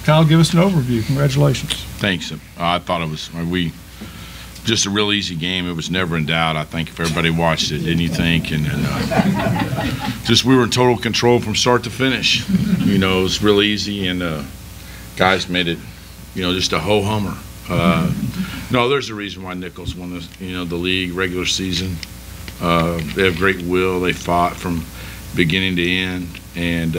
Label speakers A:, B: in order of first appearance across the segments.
A: Kyle, give us an overview. Congratulations.
B: Thanks. I thought it was just a real easy game. It was never in doubt. I think if everybody watched it, didn't you think? And just we were in total control from start to finish. You know, it was real easy, and guys made it, you know, just a ho-hummer. No, there's a reason why Nichols won this, you know, the league regular season. They have great will. They fought from beginning to end, and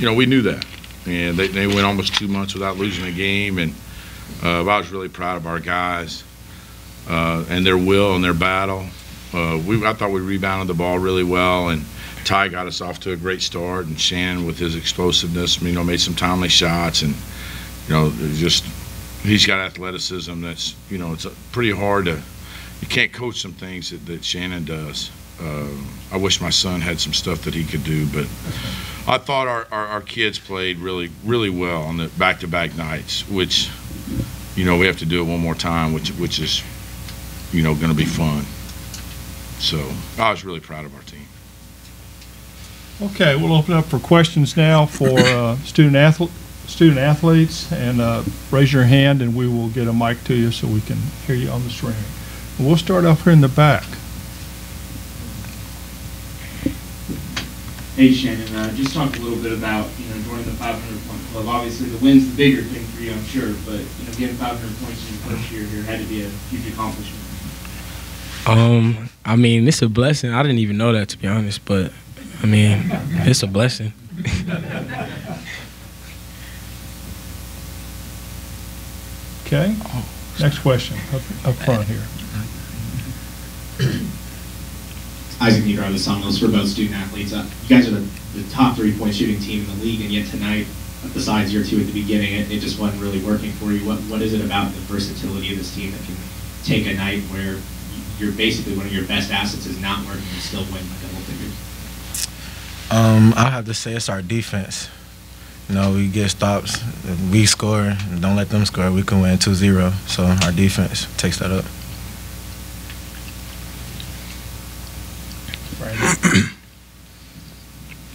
B: you know, we knew that. And they went almost 2 months without losing a game, and I was really proud of our guys and their will and their battle. I thought we rebounded the ball really well, and Ty got us off to a great start, and Shannon with his explosiveness, you know, made some timely shots, and you know, he's got athleticism that's, you know, it's pretty hard to, you can't coach some things that Shannon does. I wish my son had some stuff that he could do, but I thought our kids played really, really well on the back-to-back nights, which, you know, we have to do it one more time, which is, you know, going to be fun. So I was really proud of our team.
A: Okay, we'll open up for questions now for student athletes, and raise your hand and we will get a mic to you so we can hear you on the screen. We'll start off here in the back.
C: Hey Shannon, just talk a little bit about, you know, joining the 500-point club. Obviously, the win's the bigger thing for you, I'm sure, but, you know, getting 500 points in your first year here had to be a huge accomplishment.
D: I mean, it's a blessing. I didn't even know that, to be honest, but I mean, it's a blessing.
A: Okay. Next question up front here.
E: Isaac Nieder, the Somnos, for both student athletes. You guys are the top 3-point shooting team in the league, and yet tonight, besides your two at the beginning, it just wasn't really working for you. What is it about the versatility of this team that can take a night where you're basically one of your best assets is not working and still win by double figures?
F: I have to say it's our defense. You know, we get stops, if we score, and don't let them score, we can win 2-0. So our defense takes that up.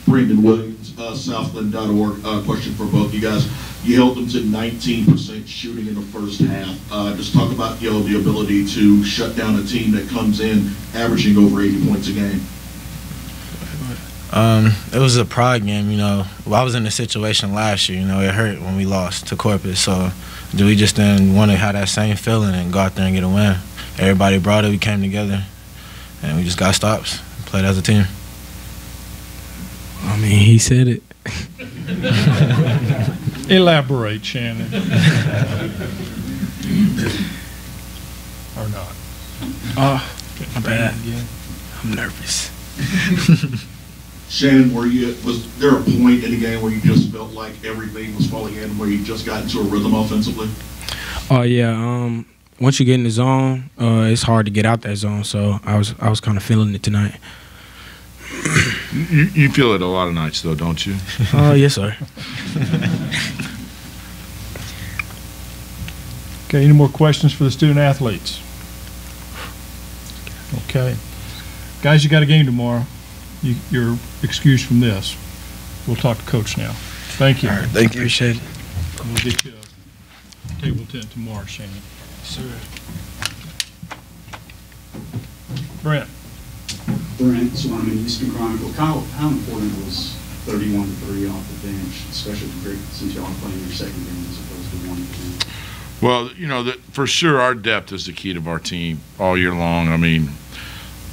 G: Brandon Williams, Southland.org. Question for both you guys. You held them to 19% shooting in the first half. Just talk about, you know, the ability to shut down a team that comes in averaging over 80 points a game.
F: It was a pride game, you know. Well, I was in the situation last year, you know. It hurt when we lost to Corpus, so we just didn't want to have that same feeling and go out there and get a win. Everybody brought it, we came together, and we just got stops, played as a team.
D: I mean, he said it.
A: Elaborate, Shannon. Or not.
D: Oh, my bad. I'm nervous.
G: Shannon, was there a point in the game where you just felt like everything was falling in, where you just got into a rhythm offensively?
D: Oh yeah. Once you get in the zone, it's hard to get out that zone. So I was kind of feeling it tonight.
B: You feel it a lot of nights, though, don't you?
D: Yes, sir.
A: Okay, any more questions for the student athletes? Okay. Guys, you got a game tomorrow. You're excused from this. We'll talk to Coach now. Thank you.
F: All right, thank you.
D: Appreciate it.
A: We'll get you a table tent tomorrow, Shannon.
D: Sir.
A: Brent.
H: Brent Swarman, Eastern Chronicle. How important was 31-3 off the bench, especially since y'all are playing your second game as opposed to one game?
B: Well, you know, for sure our depth is the key to our team all year long. I mean,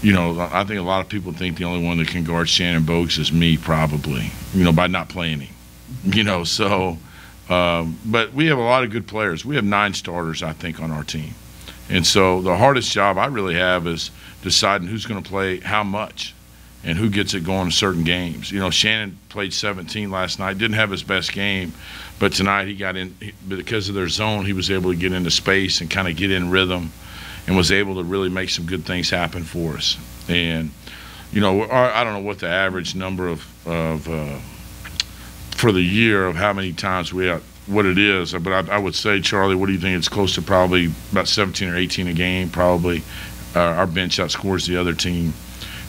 B: you know, I think a lot of people think the only one that can guard Shannon Bogues is me, probably, you know, by not playing him. You know, so, but we have a lot of good players. We have 9 starters, I think, on our team. And so the hardest job I really have is deciding who's going to play how much and who gets it going in certain games. You know, Shannon played 17 last night, didn't have his best game, but tonight he got in, because of their zone, he was able to get into space and kind of get in rhythm and was able to really make some good things happen for us. And, you know, I don't know what the average number for the year of how many times we have, what it is, but I would say, Charlie, what do you think? It's close to probably about 17 or 18 a game, probably. Our bench outscores the other team.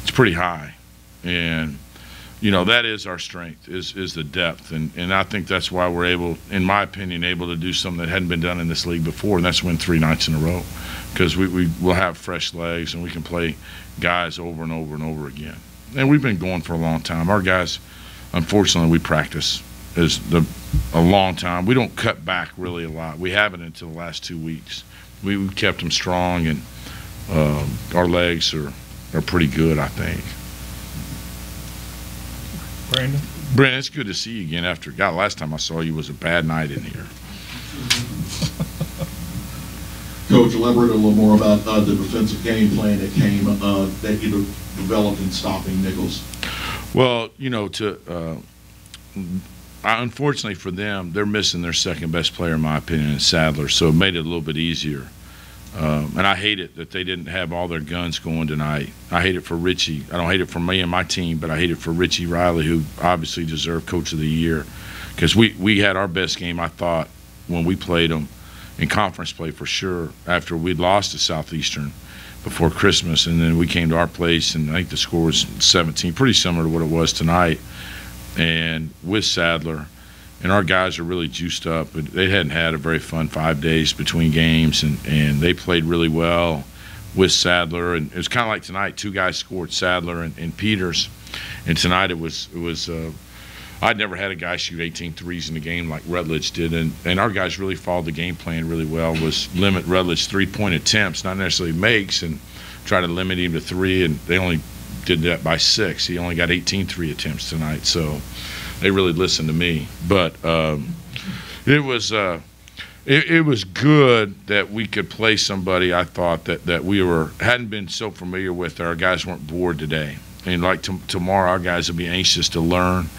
B: It's pretty high. And that is our strength, is the depth. And I think that's why we're able, in my opinion, able to do something that hadn't been done in this league before, and that's win 3 nights in a row. Because we will have fresh legs, and we can play guys over and over and over again. And we've been going for a long time. Our guys, unfortunately, we practice a long time. We don't cut back really a lot. We haven't until the last 2 weeks. We've kept them strong, and our legs are pretty good, I think. Brandon, it's good to see you again after, God, last time I saw you was a bad night in here.
G: Coach, elaborate a little more about the defensive game plan that came, that you developed in stopping Nichols.
B: Well, unfortunately for them, they're missing their second best player, in my opinion, in Sadler, so it made it a little bit easier. And I hate it that they didn't have all their guns going tonight. I hate it for Richie. I don't hate it for me and my team, but I hate it for Richie Riley, who obviously deserved Coach of the Year, because we had our best game, I thought, when we played them in conference play for sure, after we'd lost to Southeastern before Christmas, and then we came to our place, and I think the score was 17, pretty similar to what it was tonight, and with Sadler. And our guys are really juiced up. But they hadn't had a very fun 5 days between games, and they played really well with Sadler. And it was kind of like tonight, 2 guys scored, Sadler and Peters. And tonight it was I'd never had a guy shoot 18 threes in the game like Rutledge did. And our guys really followed the game plan really well, was limit Rutledge 3-point attempts, not necessarily makes, and try to limit him to 3. And they only did that by 6. He only got 18 3 attempts tonight. So they really listened to me, but it was good that we could play somebody. I thought that we hadn't been so familiar with. Our guys weren't bored today, and like tomorrow, our guys will be anxious to learn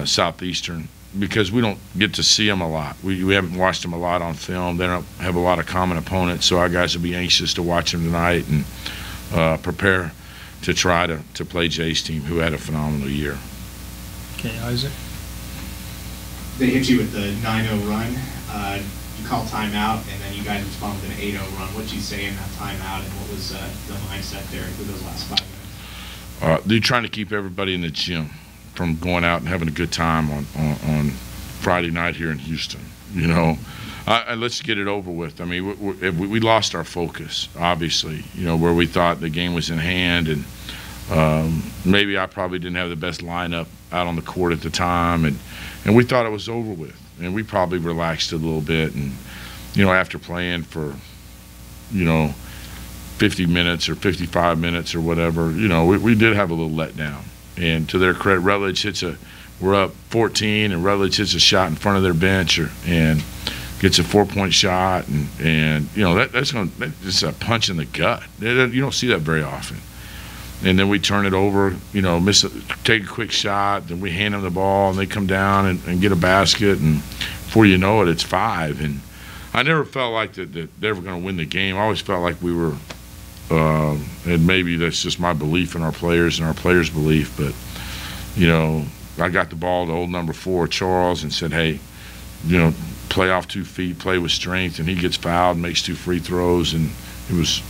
B: Southeastern, because we don't get to see them a lot. We haven't watched them a lot on film. They don't have a lot of common opponents, so our guys will be anxious to watch them tonight and prepare to try to play Jay's team, who had a phenomenal year.
A: Okay, Isaac.
E: They hit you with the 9-0 run. You called timeout, and then you guys responded with an 8-0 run. What did you say in that timeout, and what was the mindset there through those last 5 minutes?
B: They're trying to keep everybody in the gym from going out and having a good time on Friday night here in Houston. Let's get it over with. I mean, we lost our focus, obviously, where we thought the game was in hand, and maybe I probably didn't have the best lineup out on the court at the time, and we thought it was over with, and we probably relaxed a little bit. And after playing for 50 minutes or 55 minutes or whatever, we did have a little letdown. And to their credit, Rutledge we're up 14, and Rutledge hits a shot in front of their bench and gets a 4-point shot, and that's a punch in the gut. You don't see that very often. And then we turn it over, take a quick shot, then we hand them the ball, and they come down and get a basket, and before you know it, it's 5. And I never felt like that they were going to win the game. I always felt like we were, and maybe that's just my belief in our players and our players' belief, but, I got the ball to old number 4, Charles, and said, hey, play off 2 feet, play with strength, and he gets fouled and makes 2 free throws, and it was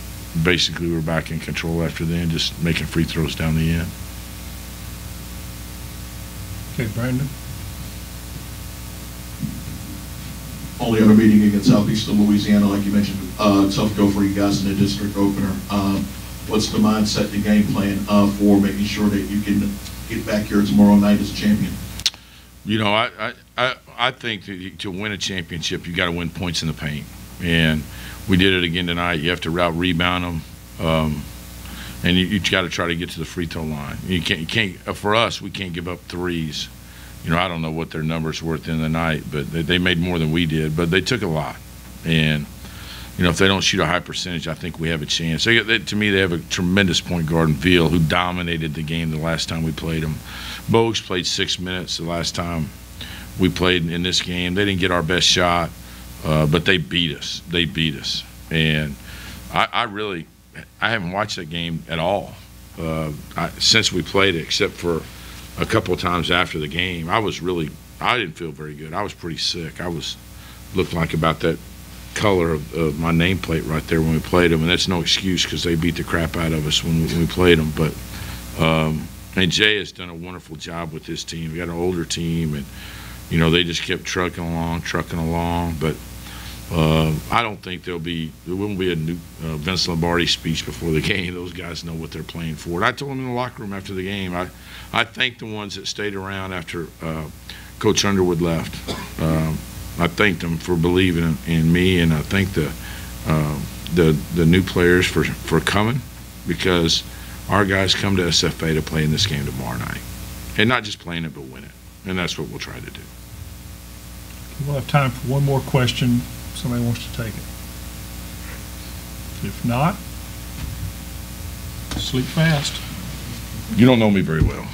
B: basically we were back in control after then, just making free throws down the end.
A: Okay, Brandon.
G: Only other meeting against Southeastern Louisiana, like you mentioned, tough go for you guys in the district opener. What's the mindset, the game plan for making sure that you can get back here tomorrow night as a champion?
B: I think that to win a championship, you got to win points in the paint, and we did it again tonight. You have to rebound them, and you got to try to get to the free throw line. You can't. For us, we can't give up threes. I don't know what their numbers were at the end of the night, but they made more than we did. But they took a lot, and if they don't shoot a high percentage, I think we have a chance. To me, they have a tremendous point guard in Veal, who dominated the game the last time we played them. Bogues played 6 minutes the last time we played in this game. They didn't get our best shot. But they beat us. They beat us, and I haven't watched that game at all since we played it, except for a couple of times after the game. I didn't feel very good. I was pretty sick. Looked like about that color of my nameplate right there when we played them, and that's no excuse because they beat the crap out of us when we played them. But And Jay has done a wonderful job with his team. We got an older team, and you know they just kept trucking along. But I don't think there won't be a new Vince Lombardi speech before the game. Those guys know what they're playing for. And I told them in the locker room after the game. I thanked the ones that stayed around after Coach Underwood left. I thanked them for believing in me, and I thank the new players for coming, because our guys come to SFA to play in this game tomorrow night, and not just playing it but win it, and that's what we'll try to do.
A: We'll have time for one more question. Somebody wants to take it. If not, sleep fast.
B: You don't know me very well.